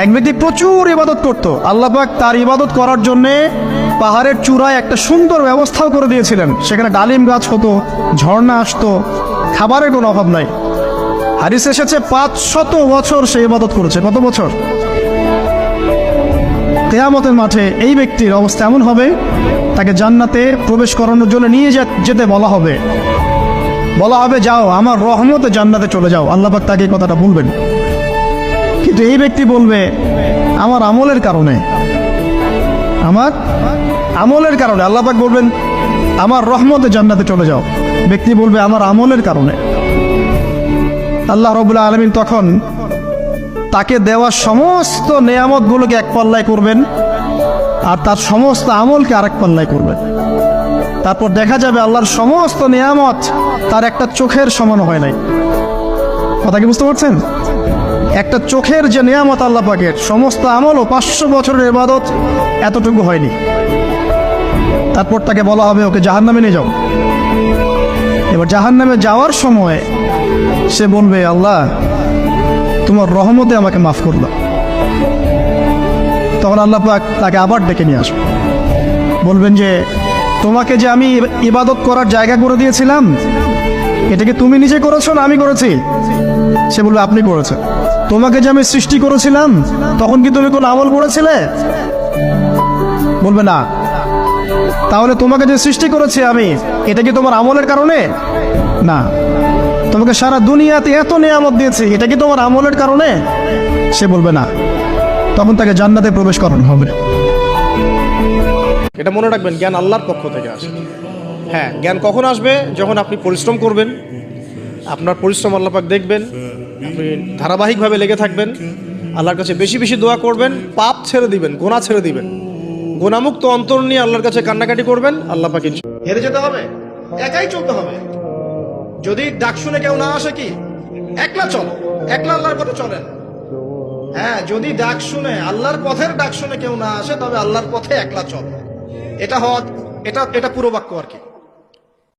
এক ব্যক্তি প্রচুর ইবাদত করত, আল্লাহ পাক তার ইবাদত করার জন্য পাহাড়ের চূড়ায় একটা সুন্দর ব্যবস্থাও করে দিয়েছিলেন। সেখানে ডালিম গাছ হতো, ঝর্ণা আসতো, খাবারের কোনো অভাব নাই। হাদিসে এসেছে 500 বছর সে ইবাদত করেছে। কত বছর? কিয়ামতের মাঠে এই ব্যক্তির অবস্থা এমন হবে, তাকে জান্নাতে প্রবেশ করানোর জন্য নিয়ে যেতে বলা হবে। যাও আমার রহমতে জান্নাতে চলে যাও। আল্লাহ পাক তাকে এই কথাটা বলবেন। কিন্তু এই ব্যক্তি বলবে আমার আমলের কারণে আল্লাহ পাক বলবেন আমার রহমতে জান্নাতে চলে যাও। ব্যক্তি বলবে আমার আমলের কারণে। আল্লাহ রাব্বুল আলামিন তখন তাকে দেওয়া সমস্ত নেয়ামতগুলোকে এক পাল্লায় করবেন, আর তার সমস্ত আমলকে আরেক পাল্লায় করবেন। তারপর দেখা যাবে আল্লাহর সমস্ত নেয়ামত তার একটা চোখের সমান হয় নাই। কথা কি বুঝতে পারছেন? একটা চোখের যে নেয়ামত আল্লাহ পাকের, সমস্ত আমল ও 500 বছরের ইবাদত এতটুকু হয়নি। তারপর তাকে বলা হবে ওকে জাহান্নামে নিয়ে যাও। এবার জাহান্নামে যাওয়ার সময় সে বলবে আল্লাহ তোমার রহমতে আমাকে মাফ করে দাও। তখন আল্লাহ পাক তাকে আবার ডেকে নিয়ে আসবে, বলবেন যে তোমাকে যে আমি ইবাদত করার জায়গা করে দিয়েছিলাম, এটা কি তুমি নিজে করেছো না আমি করেছি? সে বলবে আপনি করেছেন। তোমাকে যে আমি সৃষ্টি করেছিলাম, তখন কি তুমি কোন আমল করেছিলে? বলবে না। তাহলে তোমাকে যে সৃষ্টি করেছি আমি, এটা কি তোমার আমলের কারণে? না। তোমাকে সারা দুনিয়াতে এত নিয়ামত দিয়েছি, এটা কি তোমার আমলের কারণে? সে বলবে না। তখন তাকে জান্নাতে প্রবেশ করানো হবে। এটা মনে রাখবেন, জ্ঞান আল্লাহর পক্ষ থেকে আসে। হ্যাঁ, জ্ঞান কখন আসবে? যখন আপনি পরিশ্রম করবেন, আপনার পরিশ্রম আল্লাহ পাক দেখবেন, আপনি ধারাবাহিকভাবে লেগে থাকবেন, আল্লাহর কাছে বেশি বেশি দোয়া করবেন, পাপ ছেড়ে দিবেন, গোনা ছেড়ে দিবেন, গোনামুক্ত অন্তর নিয়ে আল্লাহর কাছে কান্নাকাটি করবেন, আল্লাহ পাক হেরে যেতে হবে, একাই চলতে হবে। যদি ডাক শুনে কেউ না আসে, কি একলা চলো, একলা আল্লাহর পথে চলেন। হ্যাঁ, যদি ডাক শুনে আল্লাহর পথের ডাক শুনে কেউ না আসে, তবে আল্লাহর পথে একলা চল। এটা পুরো বাক্য আর কি।